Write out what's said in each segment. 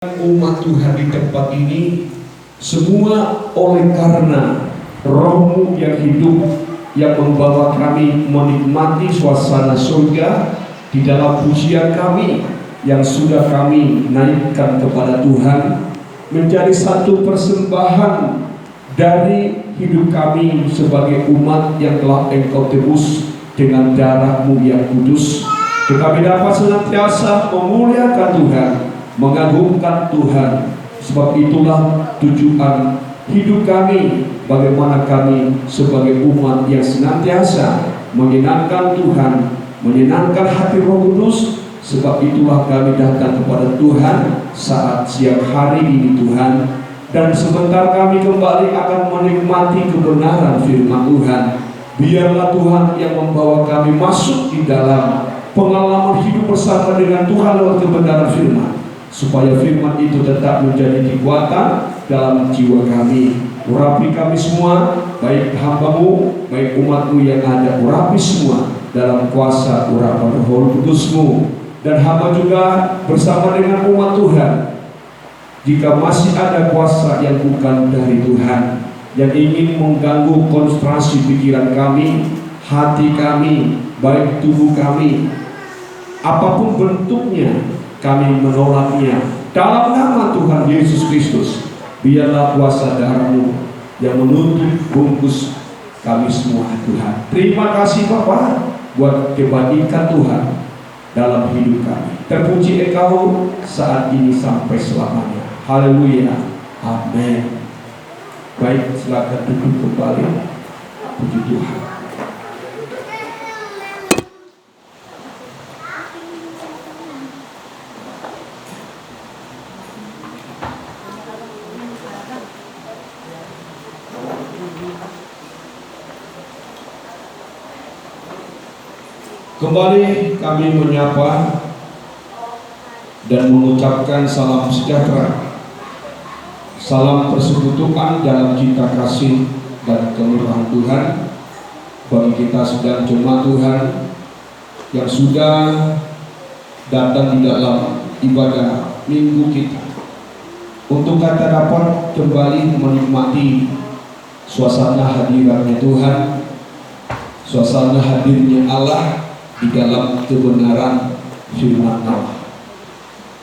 Umat Tuhan di tempat ini semua oleh karena Roh-Mu yang hidup yang membawa kami menikmati suasana surga di dalam pujian kami yang sudah kami naikkan kepada Tuhan menjadi satu persembahan dari hidup kami sebagai umat yang telah Engkau tebus dengan darah-Mu yang kudus. Kami dapat senantiasa memuliakan Tuhan, mengagungkan Tuhan. Sebab itulah tujuan hidup kami, bagaimana kami sebagai umat yang senantiasa menyenangkan Tuhan, menyenangkan hati Roh Kudus. Sebab itulah kami datang kepada Tuhan saat siang hari ini Tuhan. Dan sebentar kami kembali akan menikmati kebenaran firman Tuhan. Biarlah Tuhan yang membawa kami masuk di dalam pengalaman hidup bersama dengan Tuhan lewat kebenaran firman, supaya firman itu tetap menjadi kekuatan dalam jiwa kami. Urapi kami semua, baik hamba-Mu, baik umat-Mu yang ada, urapi semua dalam kuasa urapan Roh Kudus-Mu. Dan hamba juga bersama dengan umat Tuhan, jika masih ada kuasa yang bukan dari Tuhan, yang ingin mengganggu konsentrasi pikiran kami, hati kami, baik tubuh kami, apapun bentuknya, kami menolaknya dalam nama Tuhan Yesus Kristus. Biarlah kuasa darah-Mu yang menutup bungkus kami semua Tuhan. Terima kasih Bapa buat kebaikan Tuhan dalam hidup kami. Terpuji Engkau saat ini sampai selamanya. Haleluya, amin. Baik, silakan duduk kembali. Puji Tuhan. Kembali kami menyapa dan mengucapkan salam sejahtera, salam persekutuan dalam cinta kasih dan kemurahan Tuhan bagi kita sedang jemaat Tuhan yang sudah datang di dalam ibadah minggu kita, untuk kita dapat kembali menikmati suasana hadirnya Tuhan, suasana hadirnya Allah di dalam kebenaran firman Allah.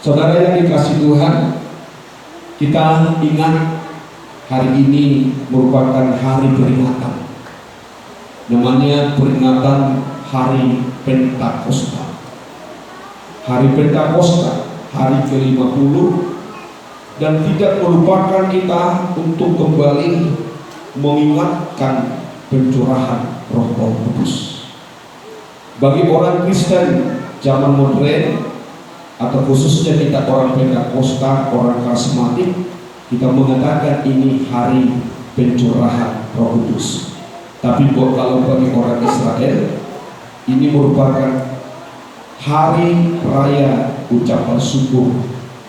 Saudara yang dikasihi Tuhan, kita ingat hari ini merupakan hari peringatan, namanya peringatan Hari Pentakosta. Hari Pentakosta, hari ke-50, dan tidak melupakan kita untuk kembali mengingatkan pencurahan Roh Kudus. Bagi orang Kristen zaman modern, atau khususnya kita orang Pentakosta, orang karismatik, kita mengatakan ini hari pencurahan Roh Kudus. Tapi kalau bagi orang Israel, ini merupakan hari raya ucapan syukur,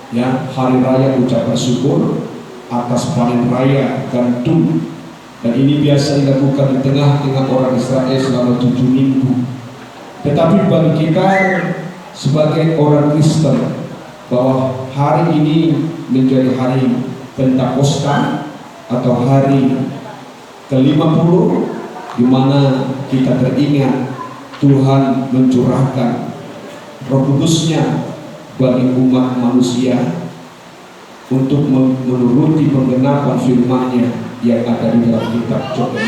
ya, hari raya ucapan syukur atas panen raya gandum. Dan ini biasa dilakukan di tengah-tengah orang Israel selama 7 minggu. Tetapi bagi kita sebagai orang Kristen, bahwa hari ini menjadi hari Pentakosta atau hari ke-50, di mana kita teringat Tuhan mencurahkan Roh Kudus-Nya bagi umat manusia untuk menuruti penggenapan firman-Nya yang ada di dalam kitab Joel.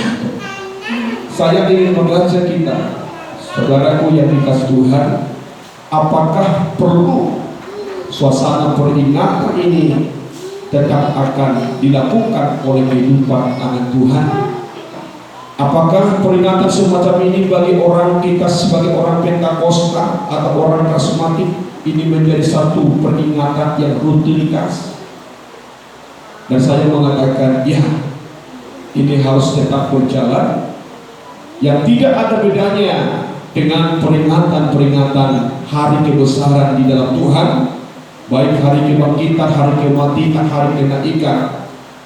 Saya ingin mengajak kita, saudaraku yang dikasihi Tuhan, apakah perlu suasana peringatan ini tetap akan dilakukan oleh kehidupan anak Tuhan? Apakah peringatan semacam ini bagi orang kita sebagai orang Pentakosta atau orang karismatik ini menjadi satu peringatan yang rutinitas? Dan saya mengatakan ya, ini harus tetap berjalan, yang tidak ada bedanya dengan peringatan-peringatan hari kebesaran di dalam Tuhan, baik hari kebangkitan, hari kematian, hari kenaikan.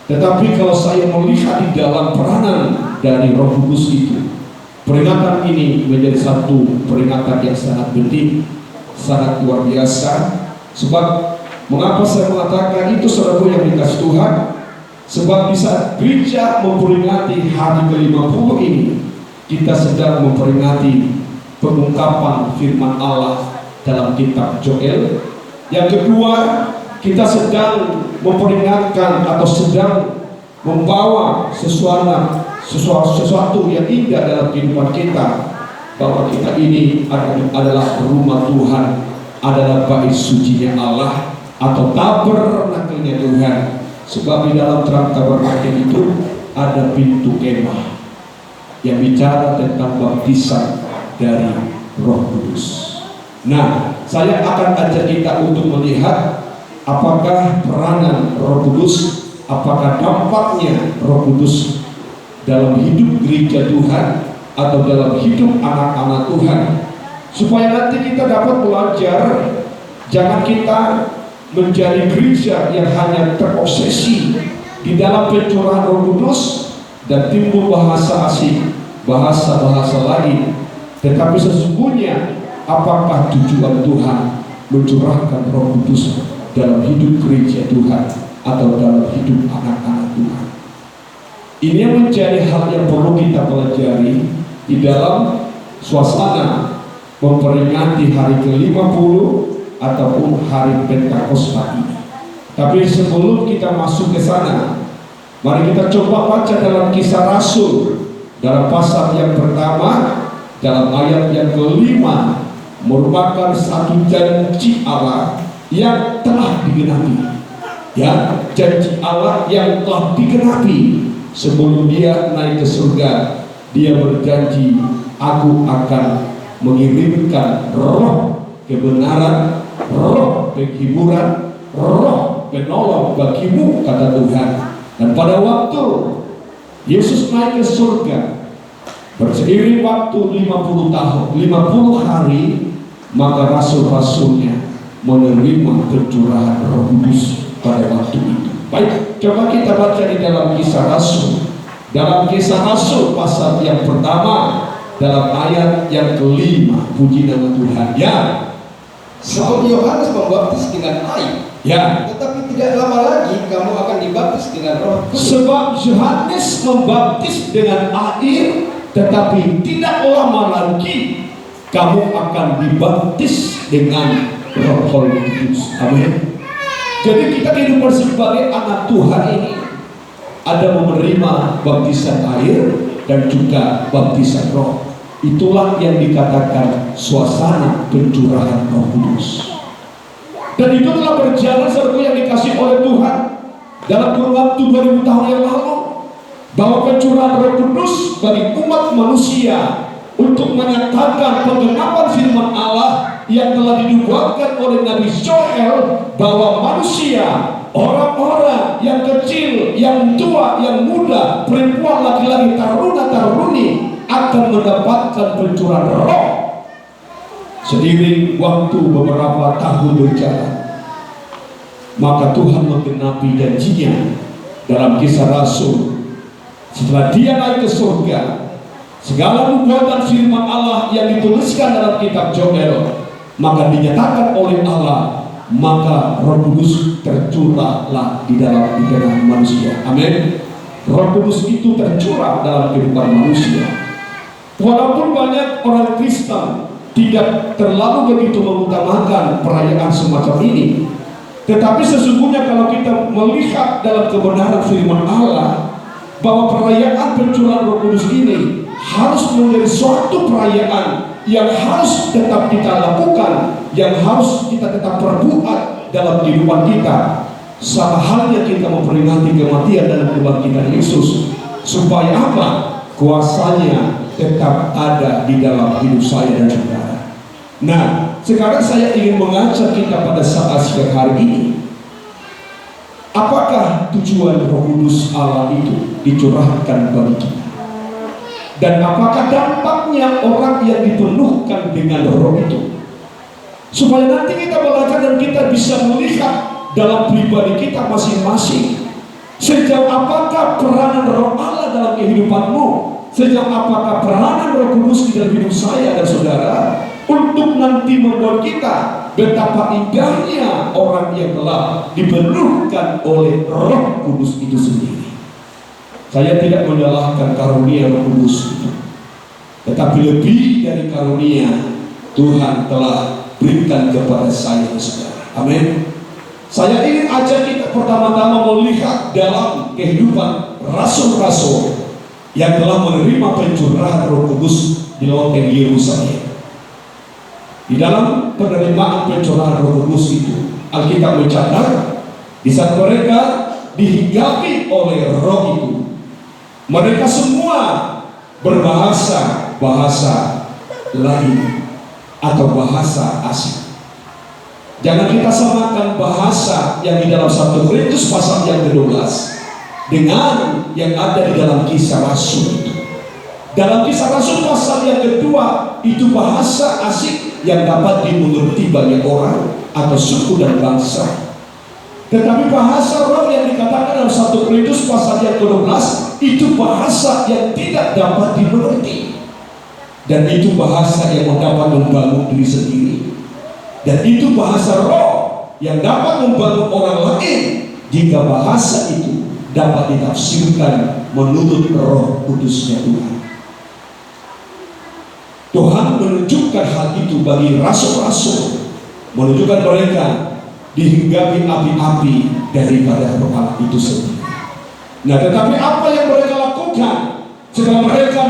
Tetapi kalau saya melihat di dalam peranan dari Roh Kudus itu, peringatan ini menjadi satu peringatan yang sangat penting, sangat luar biasa. Sebab Mengapa saya mengatakan itu, saudaraku yang dikasih Tuhan? Sebab di saat gereja memperingati hari ke-50 ini, kita sedang memperingati pengungkapan firman Allah dalam kitab Joel. Yang kedua, kita sedang memperingatkan atau sedang membawa sesuatu yang indah dalam kehidupan kita, bahwa kita ini adalah rumah Tuhan, adalah bait sucinya Allah atau tabernakelnya Tuhan. Sebab di dalam terang tabernakel itu ada pintu kemah yang bicara tentang baptisan dari Roh Kudus. Nah, saya akan ajak kita untuk melihat apakah peranan Roh Kudus, apakah dampaknya Roh Kudus dalam hidup gereja Tuhan atau dalam hidup anak-anak Tuhan, supaya nanti kita dapat belajar. Jangan kita menjadi gereja yang hanya terobsesi di dalam pencurahan Roh Kudus dan timbul bahasa asing, bahasa-bahasa lain. Tetapi sesungguhnya apakah tujuan Tuhan mencurahkan Roh Kudus dalam hidup gereja Tuhan atau dalam hidup anak-anak Tuhan? Ini yang menjadi hal yang perlu kita pelajari di dalam suasana memperingati hari ke-50 ataupun hari Pentakosta ini. Tapi sebelum kita masuk ke sana, mari kita coba baca dalam Kisah Rasul dalam pasal yang pertama, dalam ayat yang ke-5, merupakan satu janji Allah yang telah digenapi. Ya, janji Allah yang telah digenapi. Sebelum dia naik ke surga, dia berjanji, aku akan mengirimkan roh kebenaran, roh penghiburan, roh penolong bagimu, kata Tuhan. Dan pada waktu Yesus naik ke surga, berseiring waktu 50 tahun, 50 hari, maka rasul-rasulnya menerima pencurahan Roh Kudus pada waktu itu. Baik, coba kita baca di dalam Kisah Rasul. Dalam Kisah Rasul pasal yang pertama, dalam ayat yang ke-5, puji nama Tuhan. Ya, sebab Yohanes membaptis dengan air, ya, tetapi tidak lama lagi kamu akan dibaptis dengan Roh Kudus. Sebab Yohanes membaptis dengan air, tetapi tidak lama lagi kamu akan dibaptis dengan Roh Kudus. Amin. Jadi kita kehidupan sebagai anak Tuhan ini ada menerima baptisan air dan juga baptisan Roh. Itulah yang dikatakan suasana pencurahan Roh Kudus. Dan itu telah berjalan seperti yang dikasih oleh Tuhan dalam kurun waktu 2000 tahun yang lalu, bahwa pencurahan Roh Kudus bagi umat manusia untuk menyatakan penggenapan firman Allah yang telah dinubuatkan oleh Nabi Joel, bahwa manusia, orang-orang yang kecil, yang tua, yang muda, perempuan, laki-laki, taruna-taruni akan mendapatkan pencurahan roh. Seiring waktu beberapa tahun berjalan, maka Tuhan menggenapi janjinya dalam Kisah Rasul. Setelah dia naik ke surga, segala nubuatan firman Allah yang dituliskan dalam kitab Joel, maka dinyatakan oleh Allah, maka Roh Kudus tercurahlah di tengah manusia. Amin. Roh Kudus itu tercurah dalam kehidupan manusia. Walaupun banyak orang Kristen tidak terlalu begitu mengutamakan perayaan semacam ini, tetapi sesungguhnya kalau kita melihat dalam kebenaran firman Allah, bahwa perayaan pencurahan Roh Kudus ini harus menjadi suatu perayaan yang harus tetap kita lakukan, yang harus kita tetap perbuat dalam kehidupan kita. Sama halnya kita memperingati kematian dan kebangkitan Yesus, supaya apa? Kuasanya tetap ada di dalam hidup saya dan saudara. Nah, sekarang saya ingin mengajak kita pada saat siang hari ini, apakah tujuan Roh Kudus Allah itu dicurahkan bagi kita? Dan apakah dampaknya orang yang dipenuhkan dengan roh itu? Supaya nanti kita belajar dan kita bisa melihat dalam pribadi kita masing-masing, sejauh apakah peranan roh Allah dalam kehidupanmu, sejauh apakah peranan Roh Kudus di dalam hidup saya dan saudara, untuk nanti membuat kita betapa indahnya orang yang telah dipenuhkan oleh Roh Kudus itu sendiri. Saya tidak menyalahkan karunia Roh Kudus itu, tetapi lebih dari karunia Tuhan telah berikan kepada saya dan saudara. Amin. Saya ingin ajak kita pertama-tama melihat dalam kehidupan rasul-rasul yang telah menerima pencurahan Roh Kudus di Loteng Yerusalem. Di dalam penerimaan pencurahan Roh Kudus itu, Alkitab mencatat di saat mereka dihinggapi oleh Roh itu, mereka semua berbahasa lain atau bahasa asing. Jangan kita samakan bahasa yang di dalam 1 Korintus pasal yang ke-12 dengan yang ada di dalam Kisah Rasul itu. Dalam Kisah Rasul pasal yang kedua itu bahasa asing yang dapat dimengerti banyak orang atau suku dan bangsa. Tetapi bahasa roh yang dikatakan dalam 1 Korintus pasal yang ke-12 itu bahasa yang tidak dapat dimengerti, dan itu bahasa yang dapat membangun diri sendiri, dan itu bahasa roh yang dapat membangun orang lain jika bahasa itu dapat ditafsirkan menurut Roh Kudusnya Tuhan. Tuhan menunjukkan hal itu bagi rasul-rasul, menunjukkan mereka dihinggapi api-api daripada kepala itu sendiri. Nah, tetapi apa yang mereka lakukan setelah mereka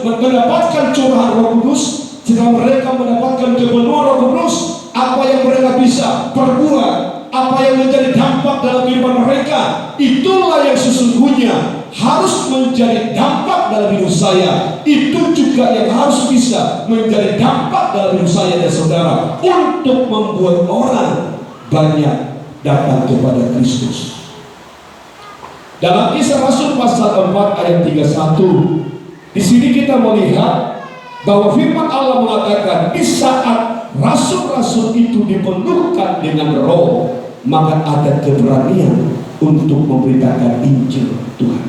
mendapatkan curahan Roh Kudus, setelah mereka mendapatkan kepenuhan Roh Kudus, apa yang mereka bisa perbuat, apa yang menjadi dampak dalam kehidupan mereka, itulah yang sesungguhnya harus menjadi dampak dalam hidup saya. Itu juga yang harus bisa menjadi dampak dalam hidup saya dan saudara, untuk membuat orang banyak datang kepada Kristus. Dalam Kisah Rasul pasal 4 ayat 31, di sini kita melihat bahwa firman Allah mengatakan di saat rasul-rasul itu dipenuhkan dengan Roh, maka ada keberanian untuk memberitakan Injil Tuhan.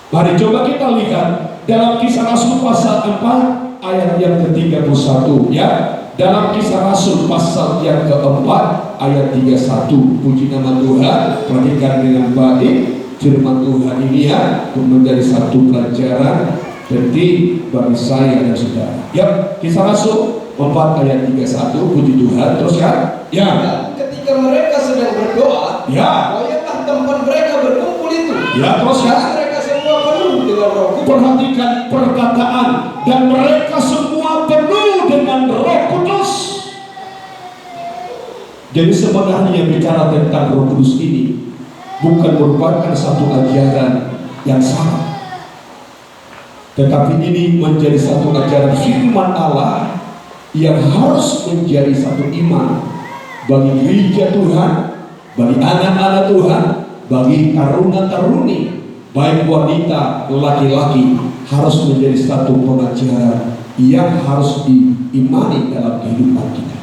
Mari coba kita lihat dalam Kisah Rasul pasal 4 ayat yang ke-31 ya. Dalam Kisah Rasul pasal yang keempat ayat 31, puji nama Tuhan. Perhatikan dengan baik firman Tuhan ini ya, untuk menjadi satu pelajaran penting bagi saya dan saudara. Ya, Kisah Rasul 4 ayat 31, puji Tuhan. Terus kan? Ya. Dan ketika mereka sedang berdoa, Ya. goyahlah tempat mereka berkumpul itu. Ya, terus kan? Mereka semua penuh dengan Roh Kudus. Perhatikan perkataan, dan mereka semua penuh dengan Roh Kudus. Jadi sebenarnya yang bicara tentang Roh Kudus ini bukan merupakan satu ajaran yang salah, tetapi ini menjadi satu ajaran firman Allah yang harus menjadi satu iman bagi gereja Tuhan, bagi anak-anak Tuhan, bagi taruna-taruni, baik wanita, laki-laki, harus menjadi satu pengajaran yang harus diimani dalam kehidupan kita.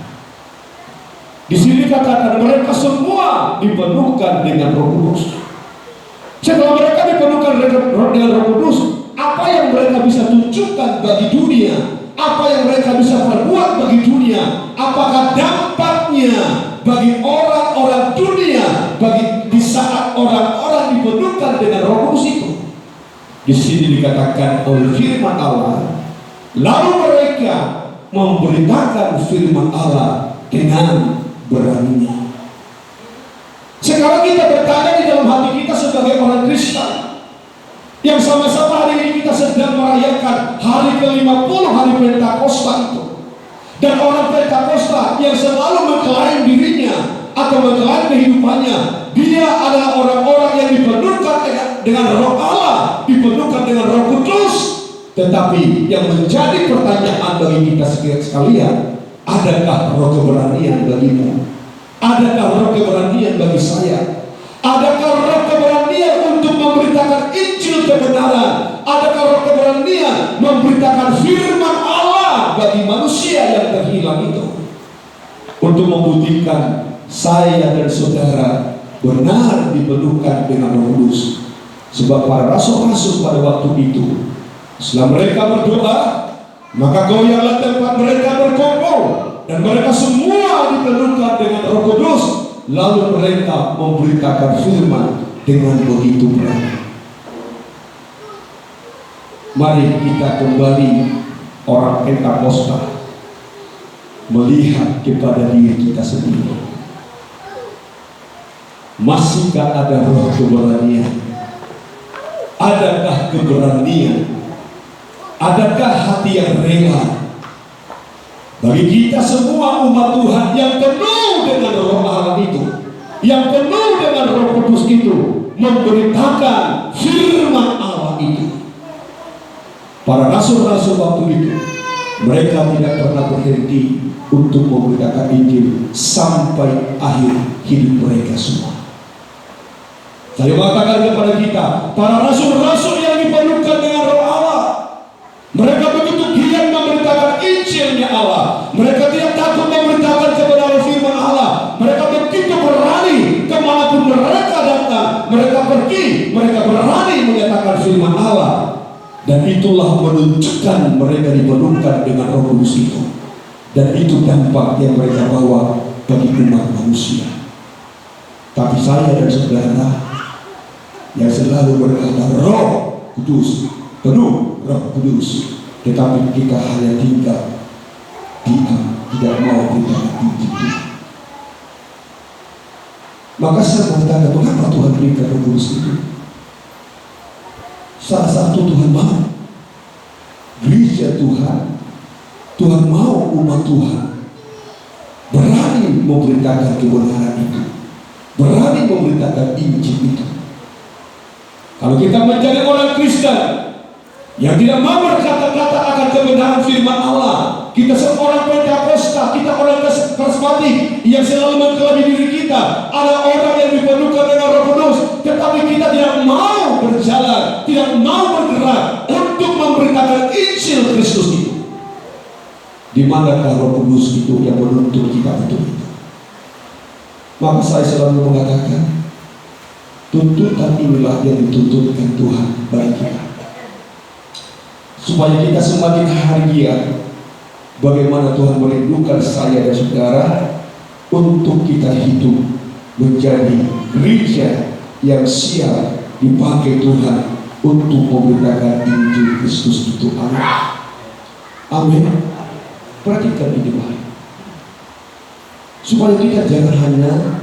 Di sini katakan mereka semua dipenuhkan dengan Roh Kudus. Setelah mereka dipenuhkan dengan Roh Kudus, apa yang mereka bisa tunjukkan bagi dunia, apa yang mereka bisa perbuat bagi dunia, apakah dampaknya bagi orang-orang dunia, bagi di saat orang-orang dipenuhkan dengan Roh Kudus itu. Di sini dikatakan oleh firman Allah, lalu mereka memberitakan firman Allah dengan beraninya. Sekarang kita bertanya di dalam hati kita sebagai orang Kristen yang sama-sama hari ini kita sedang merayakan hari ke-50 hari Pentakosta itu, dan orang Pentakosta yang selalu mengklaim dirinya atau mengklaim kehidupannya, dia adalah orang-orang yang dipenuhkan dengan Roh Allah, dipenuhkan dengan Roh Kudus. Tetapi yang menjadi pertanyaan bagi kita sekalian, adakah roh keberanian bagimu? Adakah roh keberanian bagi saya? Adakah roh keberanian untuk memberitakan Injil kebenaran? Adakah roh keberanian memberitakan firman Allah bagi manusia yang terhilang itu? Untuk membuktikan saya dan saudara benar dipenuhkan dengan Roh Kudus. Sebab para rasul-rasul pada waktu itu, setelah mereka berdoa, maka goyahlah tempat mereka berkumpul. dan mereka semua dipenuhkan dengan Roh Kudus. Lalu mereka memberitakan firman dengan begitu berani. Mari kita kembali orang Pentakosta melihat kepada diri kita sendiri. Masihkah ada roh keberanian? Adakah keberanian? Adakah hati yang rela? Bagi kita semua umat Tuhan yang penuh dengan Roh Allah itu, yang penuh dengan Roh Kudus itu, memberitakan firman Allah itu. Para rasul-rasul waktu itu, mereka tidak pernah berhenti untuk memberitakan Injil sampai akhir hidup mereka semua. Saya mengatakan kepada kita, para rasul-rasul yang dipenuhkan dengan Roh Allah, mereka begitu giat memberitakan Injilnya Allah. Mereka tidak takut memberitakan kebenaran firman Allah. Mereka begitu berani kemanapun mereka datang, mereka pergi, mereka berani menyatakan firman Allah. Dan itulah menunjukkan mereka dipenuhkan dengan Roh Kudus itu. Dan itu dampak yang mereka bawa bagi umat manusia. Tapi saya dan saudara yang selalu berkata Roh Kudus, penuh Roh Kudus, tetapi kita hanya tinggal diam, tidak mau beritakan Injil. Maka saya bertanya, mengapa Tuhan berikan Roh Kudus itu? Salah satu Tuhan mau gereja Tuhan, Tuhan mau umat Tuhan berani memberitakan kebenaran itu, berani memberitakan Injil itu. Kalau kita menjadi orang Kristen yang tidak mau berkata-kata akan kebenaran firman Allah, kita seorang Pentakosta, kita orang karismatik yang selalu mengklaim diri kita ada orang yang dipenuhkan dengan Roh Kudus, tetapi kita tidak mau berjalan, tidak mau bergerak untuk memberitakan Injil Kristus itu. Di manakah Roh Kudus itu yang menuntut kita untuk itu? Maka saya selalu mengatakan, tuntutan inilah yang dituntutkan Tuhan bagi kita, supaya kita semakin hargia bagaimana Tuhan merindukan saya dan saudara untuk kita hidup menjadi gereja yang siap dipakai Tuhan untuk memberitakan Injil Kristus itu. Amin. Perhatikan ini baik, supaya kita jangan hanya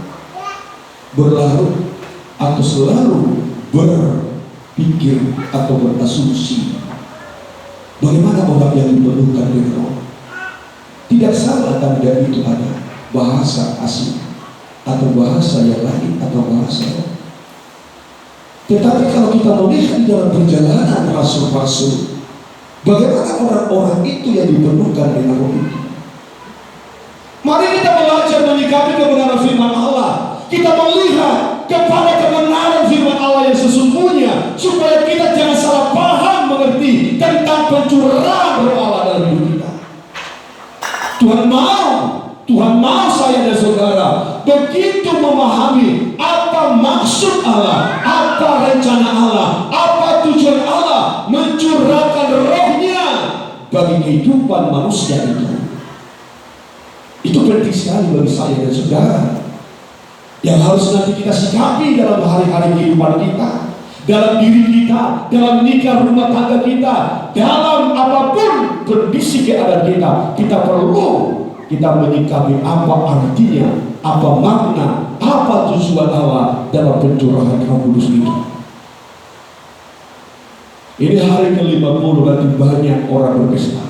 berlarut atau selalu berpikir atau berasumsi bagaimana orang yang dipenuhkan dengan Roh. Tidak salah tanda itu ada bahasa asing atau bahasa yang lain atau bahasa lain. Tetapi kalau kita melihat di dalam perjalanan rasul-rasul, bagaimana orang-orang itu yang dipenuhkan dengan Roh itu? Mari kita belajar menyikapi kebenaran firman Allah. Kita melihat kepada kebenaran firman Allah yang sesungguhnya, supaya kita jangan salah paham mengerti tentang pencurahan Roh Allah dalam hidup kita. Tuhan mau saya dan saudara begitu memahami apa maksud Allah, apa rencana Allah, apa tujuan Allah mencurahkan Rohnya bagi kehidupan manusia itu. Itu penting sekali bagi saya dan saudara, yang harus nanti kita sikapi dalam hari-hari kehidupan kita, dalam diri kita, dalam nikah rumah tangga kita, dalam apapun kondisi keadaan kita. Kita perlu kita menyikapi apa artinya, apa makna, apa tujuan Allah dalam pencurahan Roh Kudus itu. Ini hari ke-50, nanti banyak orang berpesta.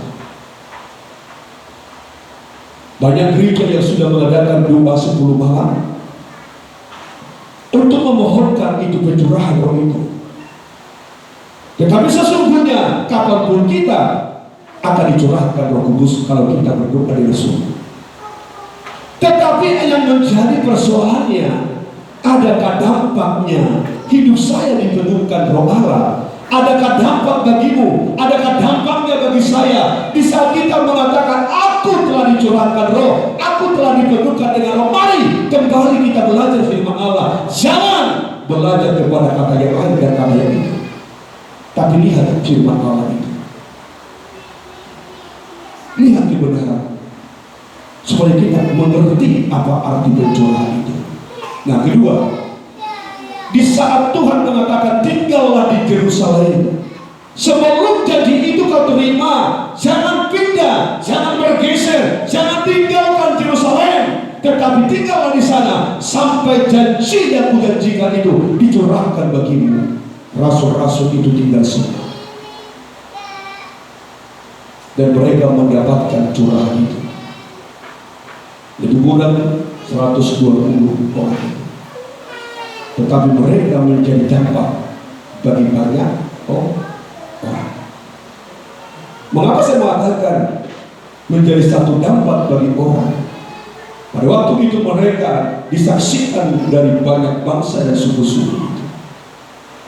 Banyak gereja yang sudah mengadakan doa 10 malam untuk memohonkan itu pencurahan Roh itu. Tetapi sesungguhnya kapanpun kita akan dicurahkan Roh Kudus kalau kita berdoa dengan sungguh. Tetapi yang menjadi persoalannya, adakah dampaknya hidup saya dipenuhkan Roh Allah? Adakah dampak bagimu? Adakah dampaknya bagi saya? Di saat kita mengatakan aku telah dicurahkan Roh, aku telah dipenuhkan dengan Roh. Mari kembali kita belajar firman Allah. Jangan belajar kepada kata yang lain dan kata yang itu, tapi lihat firman Allah itu. Lihat kebenaran. supaya kita mengerti apa arti pencurahan itu. Nah, kedua, di saat Tuhan mengatakan tinggallah di Yerusalem, sebelum janji itu kau terima, jangan pindah, jangan bergeser, jangan tinggalkan Yerusalem, tetapi tinggallah di sana sampai janji yang kujanjikan itu dicurahkan bagimu. Rasul-rasul itu tinggal semua, dan mereka mendapatkan curahan itu. Lebih kurang 120 orang, tetapi mereka menjadi dampak bagi banyak orang. Mengapa saya mengatakan menjadi satu dampak bagi orang? Pada waktu itu mereka disaksikan dari banyak bangsa dan suku-suku itu.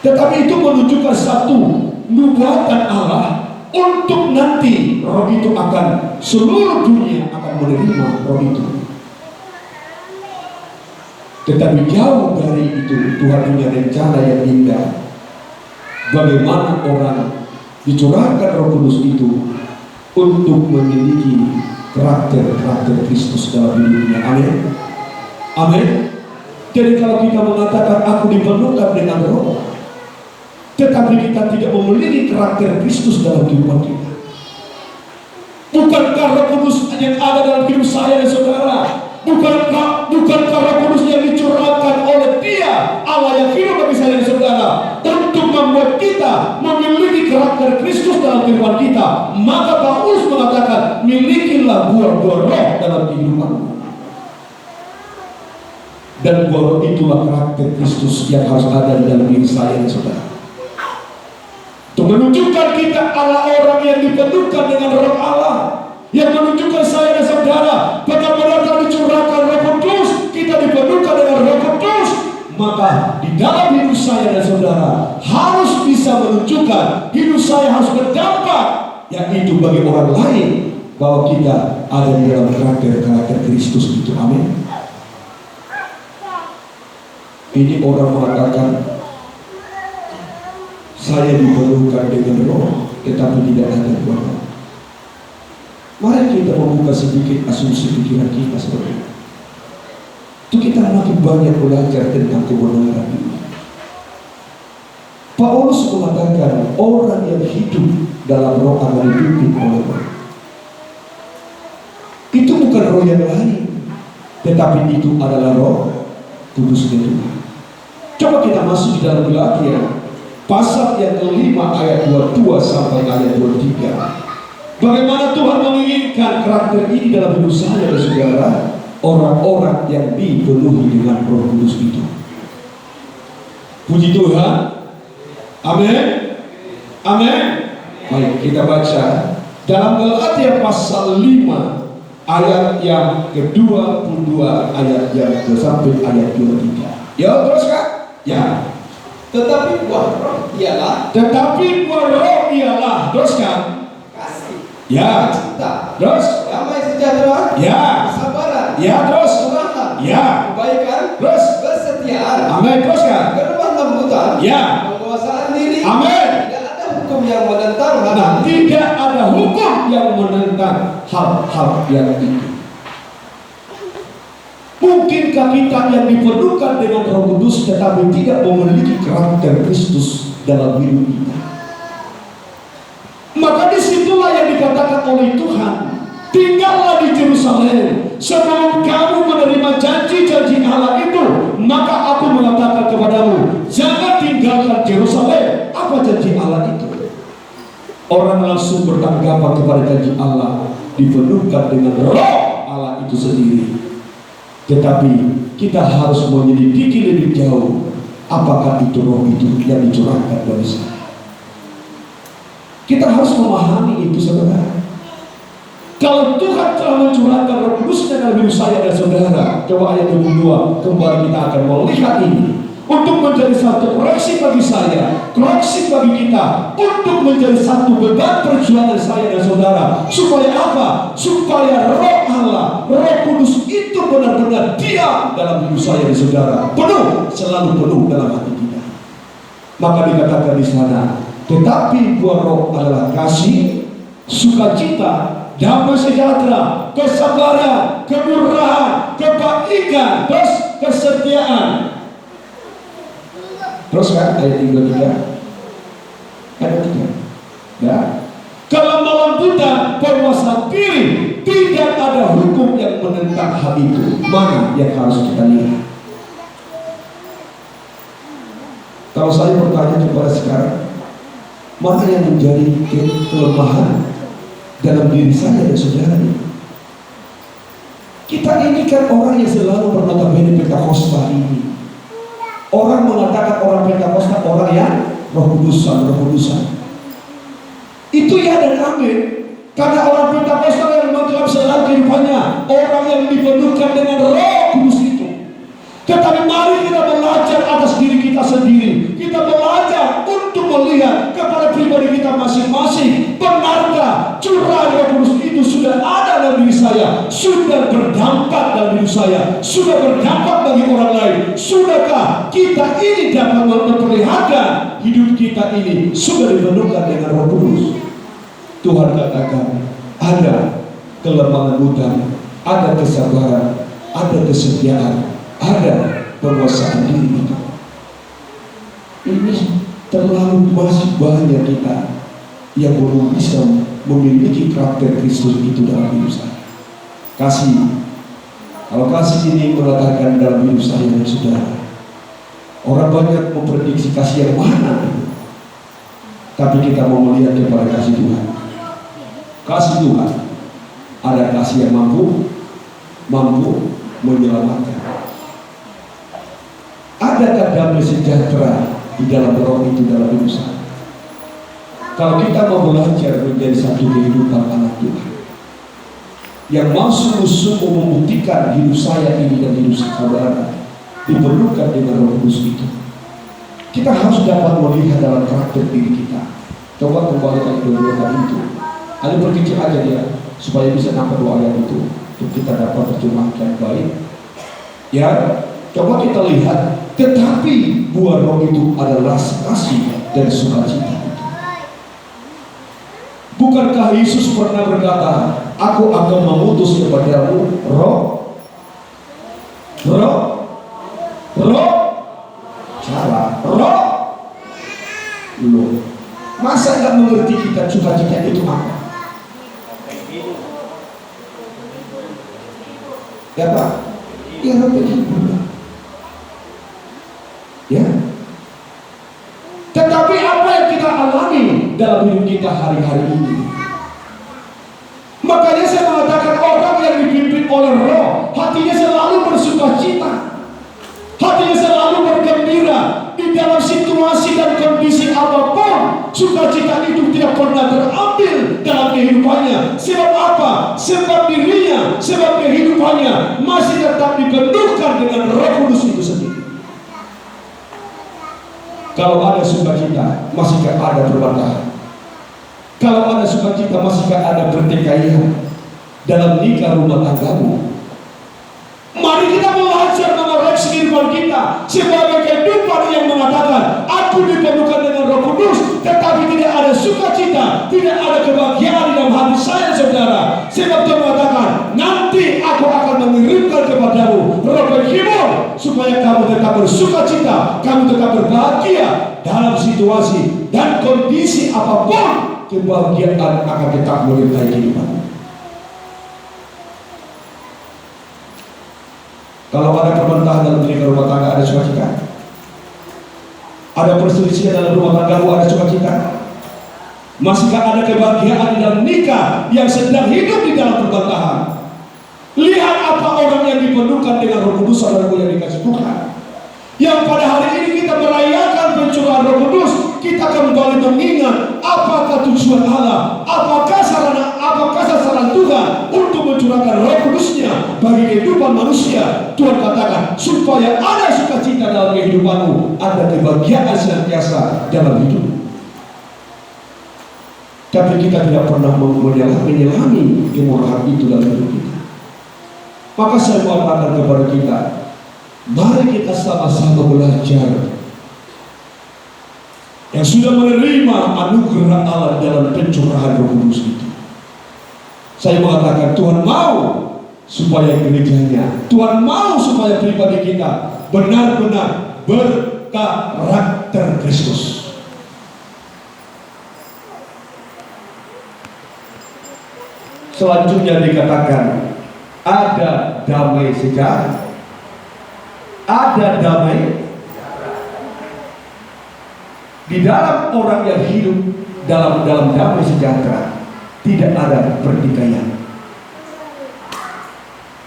Tetapi itu menunjukkan satu nubuatan Allah untuk nanti roh itu akan, seluruh dunia akan menerima roh itu. Tetapi jauh dari itu, Tuhan punya rencana yang indah. Bagaimana orang dicurahkan Roh Kudus itu untuk memiliki karakter Kristus dalam hidupnya. Amin. Amin. Jadi kalau kita mengatakan aku dipenuhkan dengan Roh, tetapi kita tidak memiliki karakter Kristus dalam kehidupan kita, bukankah Roh Kudus yang ada dalam hidup saya dan saudara? Bukankah Roh Kudus yang dicurahkan oleh Dia, Allah yang hidup bagi saya dan saudara, untuk membuat kita memiliki karakter Kristus dalam kehidupan kita? Maka Paulus mengatakan, milikilah buah-buah roh dalam kehidupanmu. Dan buah roh itulah karakter Kristus yang harus ada di dalam diri saya dan saudara, untuk menunjukkan kita adalah orang yang dipenuhkan dengan roh Allah, yang menunjukkan saya dan saudara bagaimana telah dicurahkan Roh Kudus, kita dipenuhkan dengan Roh Kudus. Maka di dalam hidup saya dan saudara harus bisa menunjukkan, hidup saya harus berdampak, yang itu bagi orang lain, bahwa kita ada di dalam karakter Kristus itu. Amin. Ini orang mengatakan saya dipenuhkan dengan roh, tetapi tidak ada buah roh. Mari kita membuka sedikit asumsi pikiran kita seperti itu. Kita makin banyak belajar tentang kebenaran ini. Paulus mengatakan orang yang hidup dalam roh akan dipimpin oleh roh. Itu bukan roh yang lain, tetapi itu adalah Roh Kudus Tuhan. Coba kita masuk di dalam Galatia pasal yang kelima ayat 22 sampai ayat 23. Bagaimana Tuhan menginginkan karakter ini dalam hidup saya dan saudara, orang-orang yang dipenuhi dengan Roh Kudus itu. Puji Tuhan. Amin. Amin. Baik, kita baca dalam Galatia pasal 5 ayat yang ke-22 ayat yang sampai ayat 23. Ya, teruskan. Ya. Tetapi buah roh ialah teruskan. Ya, cinta, terus damai sejahtera, ya, kesabaran, ya, terus kemurahan, ya, kebaikan, terus kesetiaan, amin, terus kan, kelemah lembutan, ya, penguasaan diri, amin. Tidak ada hukum yang menentang hal Nah, tidak ada hukum yang menentang hal-hal yang itu. Mungkinkah kita yang dipenuhkan dengan Roh Kudus tetapi tidak memiliki karakter Kristus dalam hidup kita? Maka disitulah yang dikatakan oleh Tuhan, tinggallah di Yerusalem sebelum kamu menerima janji-janji Allah itu. Maka aku mengatakan kepadamu, jangan tinggalkan Yerusalem. Apa janji Allah itu? Orang langsung bertanggapan kepada janji Allah, dipenuhkan dengan roh Allah itu sendiri. Tetapi kita harus menyelidiki lebih jauh, apakah itu roh itu yang dicurahkan dari sana. Kita harus memahami itu, saudara. Kalau Tuhan telah mencurahkan Roh Kudus dalam hidup saya dan saudara, coba ayat 22, kembali kita akan melihat ini, untuk menjadi satu koreksi bagi saya, koreksi bagi kita, untuk menjadi satu beban perjuangan saya dan saudara. Supaya apa? Supaya Roh Allah, Roh Kudus itu benar-benar diam dalam hidup saya dan saudara, penuh, selalu penuh dalam hati kita. Maka dikatakan di sana, tetapi buah roh adalah kasih, sukacita, damai sejahtera, kesabaran, kemurahan, kebaikan, terus kesetiaan. Terus kan ayat 3. Ayat 3. Ya. Kelemah lembutan, penguasa diri, tidak ada hukum yang menentang hal itu. Mana yang harus kita lihat? Kalau saya bertanya kepada sekarang, mana yang menjadi kelemahan dalam diri saya dan saudara ini? Kita ini kan orang yang selalu bernotabene Pentakosta ini. Orang mengatakan orang Pentakosta orang yang roh kudusan. Itu ya dan amin. Karena orang Pentakosta yang menggelar selalu kehidupannya orang yang dipenuhkan dengan roh kudus itu. Tetapi mari kita belajar atas diri kita sendiri. Kita belajar untuk melihat kepada pribadi kita masing-masing. Benarkah curah roh kudus itu sudah ada dalam diri saya? Sudah berdampak dalam diri saya? Sudah berdampak bagi orang lain? Sudahkah kita ini dapat memperlihatkan hidup kita ini sudah dipenuhkan dengan roh kudus? Tuhan katakan ada kelemah lembutan, ada kesabaran, ada kesetiaan, ada penguasaan diri itu. Ini terlalu masih banyak kita yang belum bisa memiliki karakter Kristus itu dalam hidup saya. Kasih, kalau kasih ini meletakkan dalam hidup saya dan saudara, orang banyak memprediksi kasih yang mana, tapi kita mau melihat kepada kasih Tuhan. Kasih Tuhan, ada kasih yang mampu menyelamatkan. Adakah damai sejahtera di dalam roh itu dalam hidup saya? Kalau kita mau belajar menjadi satu kehidupan anak Tuhan yang mau sungguh-sungguh membuktikan hidup saya ini dan hidup saudara diperlukan dengan roh kudus itu, kita harus dapat melihat dalam karakter diri kita. Coba kembali ke dua tadi itu. Ada berkecil aja dia supaya bisa nampak dua ayat itu untuk kita dapat terjemahkan baik. Ya, coba kita lihat. Tetapi buah roh itu adalah kasih dan sukacita. Bukankah Yesus pernah berkata, aku akan mengutus kepadamu roh, loh. Masa nggak mengerti kita sukacita itu apa? Ya Pak, ya roh penghibur. Ya. Tetapi apa yang kita alami dalam hidup kita hari-hari ini? Makanya saya mengatakan orang yang dipimpin oleh roh, hatinya selalu bersukacita, hatinya selalu bergembira di dalam situasi dan kondisi apapun. Sukacita itu tidak pernah terambil dalam kehidupannya. Sebab apa? Sebab dirinya, sebab kehidupannya masih tetap dipenuhkan dengan roh kudus itu sendiri. Kalau ada sukacita, masihkah ada perbantahan? Kalau ada sukacita, masihkah ada pertikaian dalam nikah rumah tanggamu? Mari kita belajar mengoreksi kehidupan kita sebagai kehidupan yang mengatakan, aku dipenuhkan dengan roh kudus, tetapi tidak ada sukacita, tidak ada kebahagiaan dalam hati saya, saudara. Sebab Tuhan mengatakan, nanti aku akan mengirimkan kepadamu roh penghibur, supaya kamu tetap bersukacita, kamu tetap berbahagia dalam situasi dan kondisi apapun. Kebahagiaan akan tetap menyertai kehidupanmu. Kalau ada perbendaharaan dalam diri rumah tangga, ada sukacita. Ada perselisihan dalam rumah tanggamu, ada sukacita. Masihkah ada kebahagiaan di dalam nikah yang sedang hidup di dalam perbendaharaan? Lihat apa orang yang dipenuhkan dengan roh kudus, saudaraku yang dikasih Tuhan. Yang pada hari ini kita merayakan pencurahan roh kudus, kita kembali mengingat apakah tujuan Allah, apakah sasaran Tuhan untuk mencurahkan roh kudusnya bagi kehidupan manusia. Tuhan katakan supaya ada sukacita dalam kehidupanmu, ada kebahagiaan senantiasa dalam hidup. Tapi kita tidak pernah menyelami kemurahan itu dalam hidup kita. Maka saya mau katakan kepada kita, mari kita sama-sama belajar yang sudah menerima anugerah Allah dalam pencurahan roh kudus itu. Saya mengatakan Tuhan mau supaya gerejanya, Tuhan mau supaya pribadi kita benar-benar berkarakter Kristus. Selanjutnya dikatakan ada damai sejahtera. Ada damai di dalam orang yang hidup dalam damai sejahtera. Tidak ada pertikaian.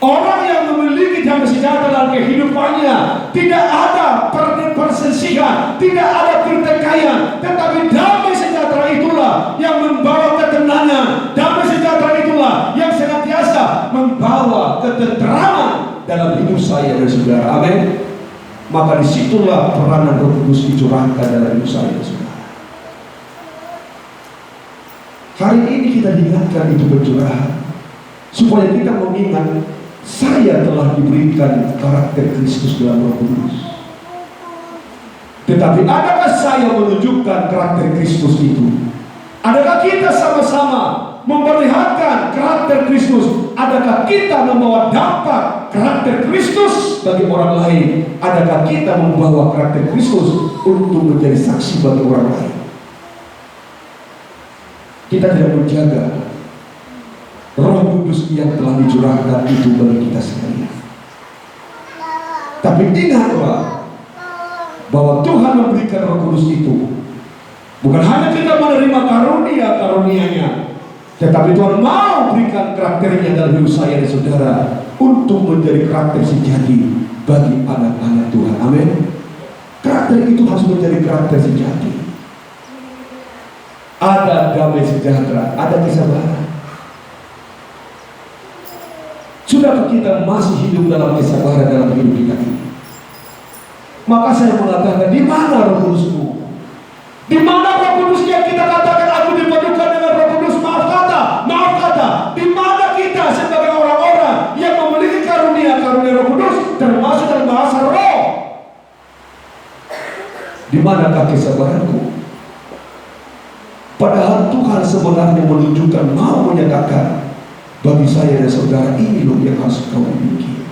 Orang yang memiliki damai sejahtera dalam kehidupannya, tidak ada perselisihan, tidak ada pertikaian, tetapi damai sejahtera itulah yang membawa ketenangan. Damai sejahtera itulah yang senantiasa membawa ketenteraman dalam hidup saya dan saudara. Amin. Maka disitulah peranan Roh Kudus dicurahkan dalam hidup saya dan saudara. Hari ini kita diingatkan itu bercurahan, supaya kita mengingat saya telah diberikan karakter Kristus dalam Roh Kudus. Tetapi adakah saya menunjukkan karakter Kristus itu? Adakah kita sama-sama memperlihatkan karakter Kristus? Adakah kita membawa dampak karakter Kristus bagi orang lain? Adakah kita membawa karakter Kristus untuk menjadi saksi bagi orang lain? Kita tidak menjaga Roh Kudus yang telah dicurahkan itu bagi kita sekalian. Tapi ingatlah bahwa Tuhan memberikan Roh Kudus itu bukan hanya kita menerima karunia-karunia-Nya, tetapi Tuhan mau berikan karakternya dalam hidup saya dan saudara untuk menjadi karakter sejati bagi anak-anak Tuhan. Amin. Karakter itu harus menjadi karakter sejati. Ada damai sejahtera, ada kesabaran. Sudahkah kita masih hidup dalam kesabaran dalam hidup kita ini? Maka saya mengatakan, di mana Roh Kudusmu? Di mana Roh Kudus yang kita katakan aku dipadukan dengan Roh Kudus? Maaf kata, di mana kita sebagai orang-orang yang memiliki karunia Roh Kudus, termasuk dalam bahasa roh? Di manakah kesabaranku? Padahal Tuhan sebenarnya menunjukkan, mau menyatakan bagi saya dan saudara, ini loh yang harus kau miliki.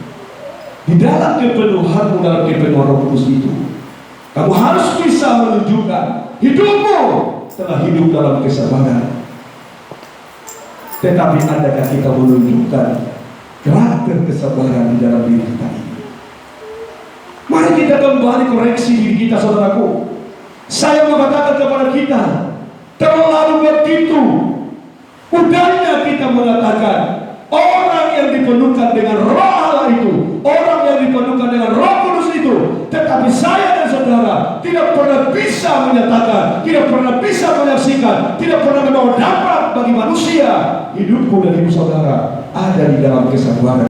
Di dalam kepenuhanmu, dalam kepenuhan Roh Kudus itu, kamu harus bisa menunjukkan hidupmu telah hidup dalam kesabaran. Tetapi adakah kita menunjukkan karakter kesabaran di dalam diri kita ini? Mari kita kembali koreksi diri kita, saudaraku. Saya mengatakan kepada kita, terlalu begitu mudahnya kita mengatakan orang yang dipenuhkan dengan Roh Allah itu, orang yang dipenuhkan dengan Roh Kudus itu, tetapi saya dan saudara tidak pernah bisa menyatakan, tidak pernah bisa menyaksikan, tidak pernah membawa dampak bagi manusia. Hidupku dan hidup saudara ada di dalam kesabaran.